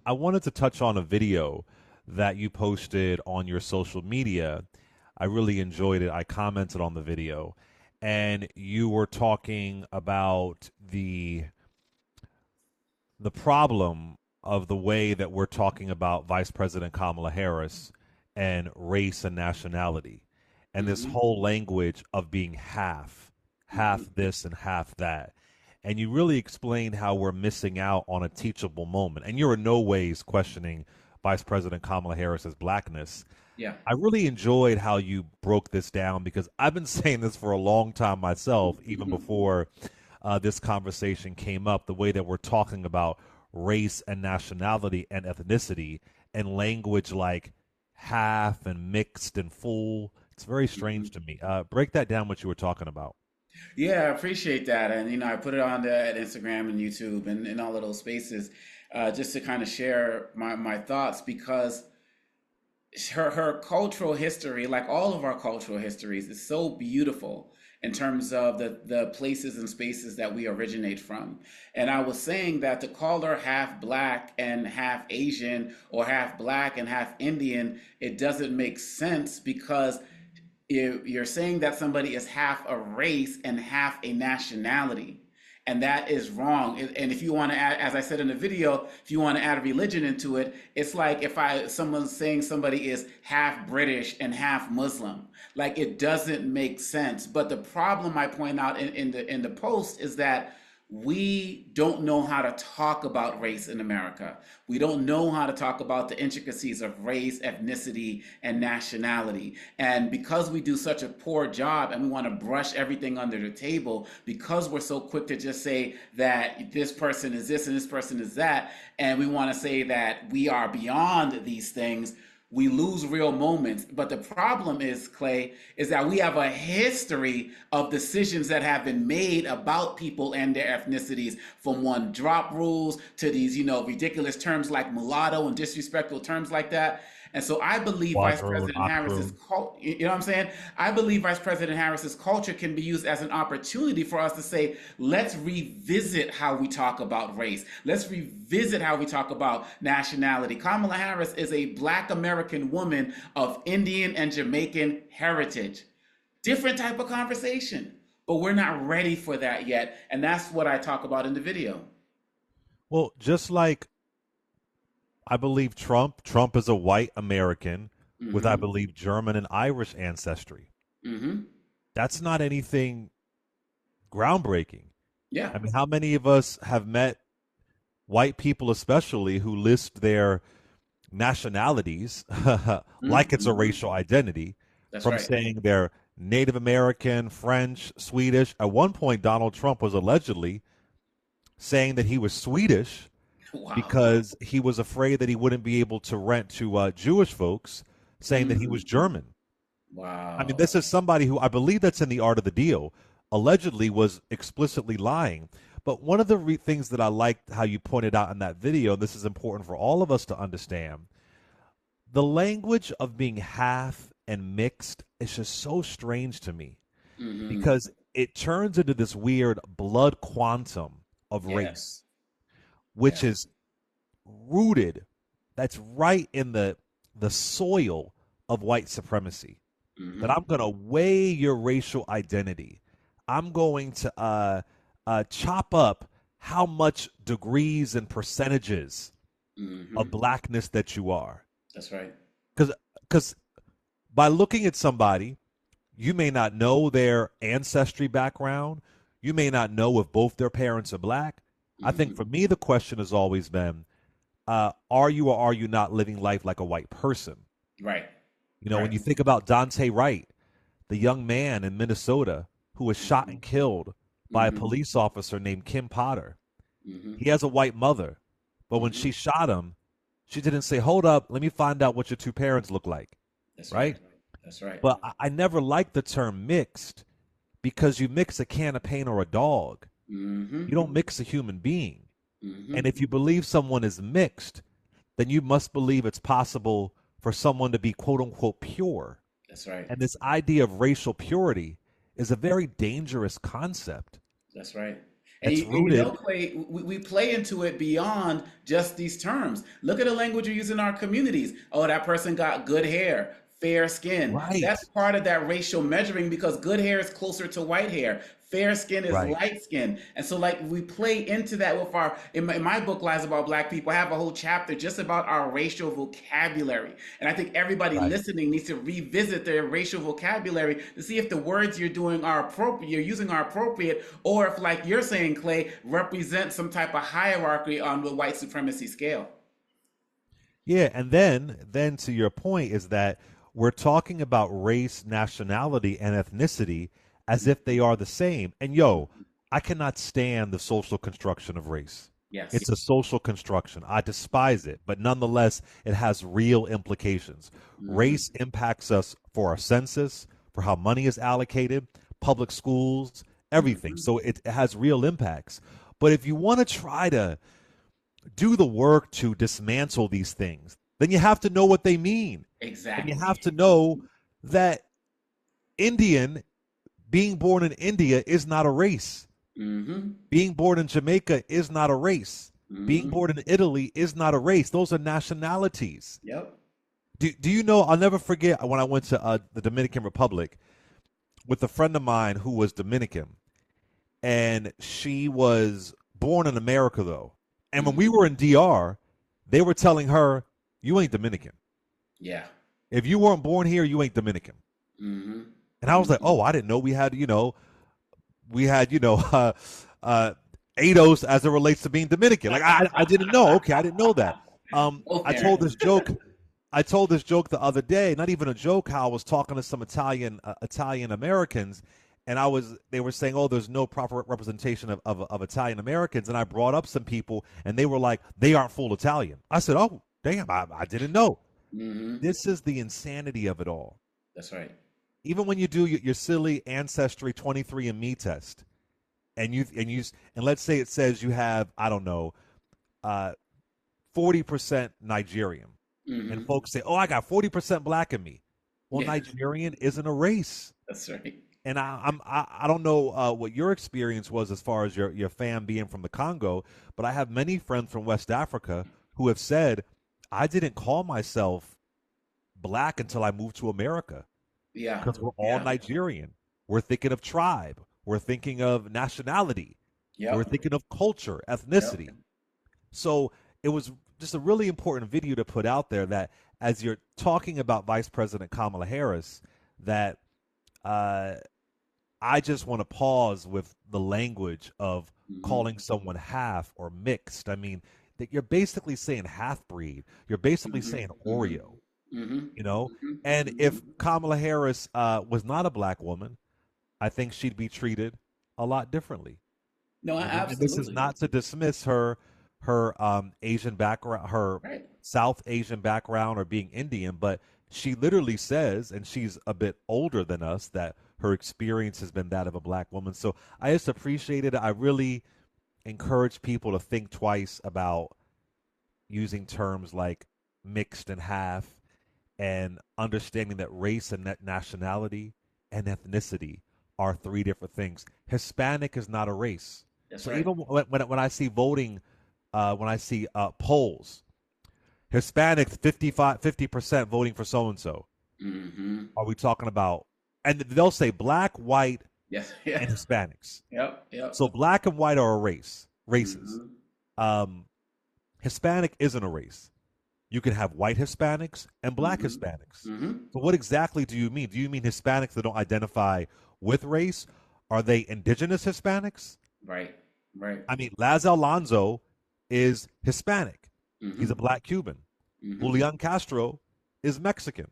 I wanted to touch on a video that you posted on your social media. I really enjoyed it. I commented on the video, and you were talking about the problem of the way that we're talking about Vice President Kamala Harris and race and nationality, and this Hmm. whole language of being half Hmm. this and half that. And you really explained how we're missing out on a teachable moment. And you're in no ways questioning Vice President Kamala Harris's blackness. Yeah. I really enjoyed how you broke this down because I've been saying this for a long time myself, even Hmm. before this conversation came up. The way that we're talking about race and nationality and ethnicity and language like half and mixed and full. It's very Hmm. strange to me. Break that down, what you were talking about. Yeah, I appreciate that. And, I put it on there at Instagram and YouTube and all of those spaces just to kind of share my thoughts because her cultural history, like all of our cultural histories, is so beautiful in terms of the places and spaces that we originate from. And I was saying that to call her half black and half Asian or half black and half Indian, it doesn't make sense because you're saying that somebody is half a race and half a nationality, and that is wrong. And if you want to add, as I said in the video, if you want to add a religion into it, it's like if I someone's saying somebody is half British and half Muslim, like it doesn't make sense. But the problem I point out in the post is that we don't know how to talk about race in America. We don't know how to talk about the intricacies of race, ethnicity, and nationality. And because we do such a poor job and we want to brush everything under the table, because we're so quick to just say that this person is this and this person is that, and we want to say that we are beyond these things, we lose real moments. But the problem is, Clay, is that we have a history of decisions that have been made about people and their ethnicities, from one drop rules to these, ridiculous terms like mulatto and disrespectful terms like that. And so I believe Vice Quadroon, President Harris's octoroon. you know what I'm saying? I believe Vice President Harris's culture can be used as an opportunity for us to say, let's revisit how we talk about race. Let's revisit how we talk about nationality. Kamala Harris is a black American woman of Indian and Jamaican heritage. Different type of conversation, but we're not ready for that yet. And that's what I talk about in the video. Well, just like I believe Trump is a white American with, I Mm-hmm. believe, German and Irish ancestry. Mm-hmm. That's not anything groundbreaking. Yeah. I mean, how many of us have met white people, especially, who list their nationalities like it's a Mm-hmm. racial identity, That's from right. saying they're Native American, French, Swedish? At one point, Donald Trump was allegedly saying that he was Swedish Wow. because he was afraid that he wouldn't be able to rent to Jewish folks, saying that he Mm. was German. I mean, this Wow. is somebody who, I believe that's in the art of the deal, allegedly was explicitly lying. But one of the things that I liked how you pointed out in that video, and this is important for all of us to understand, the language of being half and mixed is just so strange to me Mm-hmm. because it turns into this weird blood quantum of race, Yes. which Yes. is rooted, that's right in the soil of white supremacy. That Mm-hmm. I'm going to weigh your racial identity. I'm going to chop up how much degrees and percentages of Mm-hmm. blackness that you are. That's right. Because by looking at somebody, you may not know their ancestry background. You may not know if both their parents are black. I think Mm-hmm. for me, the question has always been, are you or are you not living life like a white person? Right. You know, when Right. you think about Dante Wright, the young man in Minnesota who was shot Mm-hmm. and killed by a Mm-hmm. police officer named Kim Potter. Mm-hmm. He has a white mother, but when Mm-hmm. she shot him, she didn't say, "Hold up, let me find out what your two parents look like," That's right. right? That's right. But I never liked the term mixed because you mix a can of paint or a dog. Mm-hmm. You don't mix a human being. Mm-hmm. And if you believe someone is mixed, then you must believe it's possible for someone to be quote unquote pure. That's right. And this idea of racial purity is a very dangerous concept. That's right. And It's you know, rooted. Clay, we play into it beyond just these terms. Look at the language we use in our communities. Oh, that person got good hair, fair skin. Right. That's part of that racial measuring because good hair is closer to white hair. Fair skin is Right. light skin. And so, like, we play into that with our, in my book, Lies About Black People, I have a whole chapter just about our racial vocabulary. And I think everybody Right. listening needs to revisit their racial vocabulary to see if the words you're doing are appropriate, you're using are appropriate, or if, like you're saying, Clay, represent some type of hierarchy on the white supremacy scale. Yeah, and then to your point is that we're talking about race, nationality, and ethnicity as if they are the same. And yo, I cannot stand the social construction of race. Yes. It's a social construction. I despise it, but nonetheless, it has real implications. Mm-hmm. Race impacts us for our census, for how money is allocated, public schools, everything. Mm-hmm. So it has real impacts. But if you want to try to do the work to dismantle these things, then you have to know what they mean. And you Exactly. have to know that Indian, being born in India, is not a race. Mm-hmm. Being born in Jamaica is not a race. Being Mm-hmm. born in Italy is not a race. Those are nationalities. Yep. Do you know? I'll never forget when I went to the Dominican Republic with a friend of mine who was Dominican, and she was born in America, though. And when we Mm-hmm. were in DR, they were telling her, "You ain't Dominican. Yeah. If you weren't born here, you ain't Dominican." Mm-hmm. And I was like, Mm-hmm. "Oh, I didn't know we had uh, ADOS as it relates to being Dominican. Like I didn't know. Okay, I didn't know that." Both I told parents. this joke. I told this joke the other day. Not even a joke. How I was talking to some Italian Americans, and they were saying, "Oh, there's no proper representation of Italian Americans." And I brought up some people, and they were like, "They aren't full Italian." I said, "Oh, damn, I didn't know." Mm-hmm. This is the insanity of it all. That's right. Even when you do your silly ancestry 23andMe test, and let's say it says you have, I don't know, 40% Nigerian, and Mm-hmm. folks say, "Oh, I got 40% black in me." Well, Yeah. Nigerian isn't a race. That's right. And I don't know what your experience was as far as your fam being from the Congo, but I have many friends from West Africa who have said, "I didn't call myself black until I moved to America Yeah. because we're all Yeah. Nigerian. We're thinking of tribe. We're thinking of nationality. We're Yep. thinking of culture, Yep. ethnicity." So it was just a really important video to put out there that as you're talking about Vice President Kamala Harris, that uh, I just want to pause with the language of Mm-hmm. calling someone half or mixed. I mean, that you're basically saying half breed. You're basically Mm-hmm. saying Mm-hmm. Oreo, Mm-hmm. you know? Mm-hmm. And Mm-hmm. if Kamala Harris was not a black woman, I think she'd be treated a lot differently. No, And this is absolutely. not to dismiss her Asian background, her Right. South Asian background, or being Indian, but she literally says, and she's a bit older than us, that her experience has been that of a black woman. So I just appreciate it. I really encourage people to think twice about using terms like mixed and half, and understanding that race and nationality and ethnicity are three different things. Hispanic is not a race. That's So right. even when I see voting, when I see polls, Hispanics 50% voting for so and so. Mm-hmm. Are we talking about? And they'll say black, white, Yes. and Yeah. Hispanics. Yep. Yep. So black and white are a races. Mm-hmm. Um, Hispanic isn't a race. You can have white Hispanics and black Mm-hmm. Hispanics. Mm-hmm. So what exactly do you mean? Do you mean Hispanics that don't identify with race? Are they indigenous Hispanics? Right. Right. I mean, Laz Alonso is Hispanic. He's a Mm-hmm. black Cuban. Mm-hmm. Julian Castro is Mexican.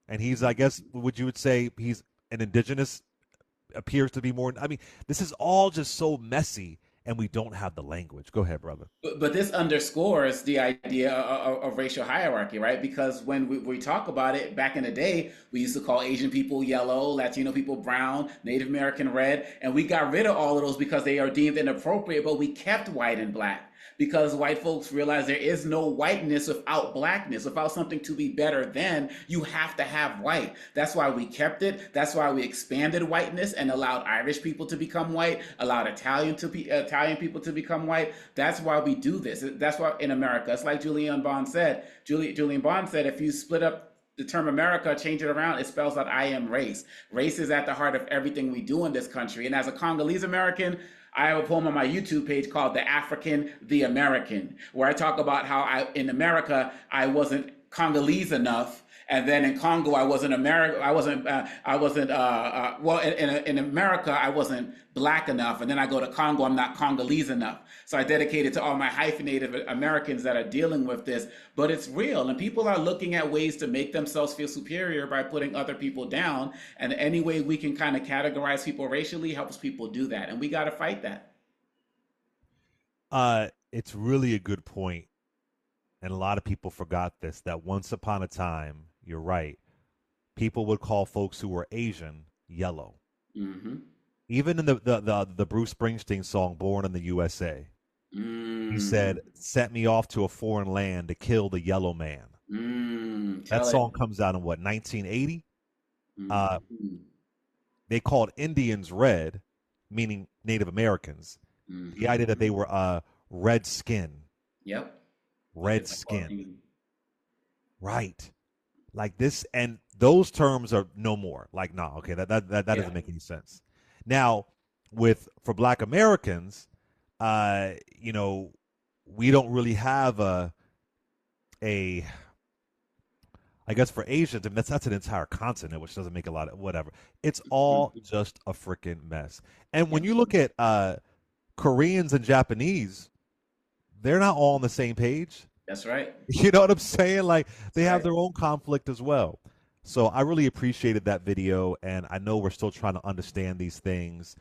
And he's, I guess, would you would say he's an indigenous, appears to be more. I mean, this is all just so messy, and we don't have the language. Go ahead, brother. But this underscores the idea of racial hierarchy, right? Because when we talk about it, back in the day, we used to call Asian people yellow, Latino people brown, Native American red, and we got rid of all of those because they are deemed inappropriate, but we kept white and black because white folks realize there is no whiteness without blackness. Without something to be better than, you have to have white. That's why we kept it. That's why we expanded whiteness and allowed Irish people to become white, allowed Italian people to become white. That's why we do this. That's why in America, it's like Julian Bond said. Julian Bond said, if you split up the term America, change it around, it spells out I am race. Race is at the heart of everything we do in this country. And as a Congolese American, I have a poem on my YouTube page called "The African, the American," where I talk about how in America I wasn't Congolese enough, and then in Congo I wasn't America. I wasn't. Well, in America I wasn't black enough, and then I go to Congo, I'm not Congolese enough. So I dedicate it to all my hyphenated Americans that are dealing with this. But it's real, and people are looking at ways to make themselves feel superior by putting other people down. And any way we can kind of categorize people racially helps people do that, and we got to fight that. It's really a good point, and a lot of people forgot this. That once upon a time, you're right. People would call folks who were Asian yellow. Mm-hmm. Even in the Bruce Springsteen song "Born in the USA," he Mm. said, "Sent me off to a foreign land to kill the yellow man." That Tell it. song comes out in what, 1980? Uh, Mm-hmm. they called Indians red, meaning Native Americans. The Mm-hmm. idea that they were red skin, Yep. Like red it's like skin, walking. right? Like this, and those terms are no more. Like, no, okay, that Yeah. doesn't make any sense. Now, with for Black Americans, you know, we don't really have a I guess for Asians, and that's an entire continent, which doesn't make a lot of whatever. It's all Mm-hmm. just a freaking mess. And when Yep. you look at Koreans and Japanese, they're not all on the same page. That's right. You know what I'm saying? Like That's they have right. their own conflict as well. So I really appreciated that video, and I know we're still trying to understand these things.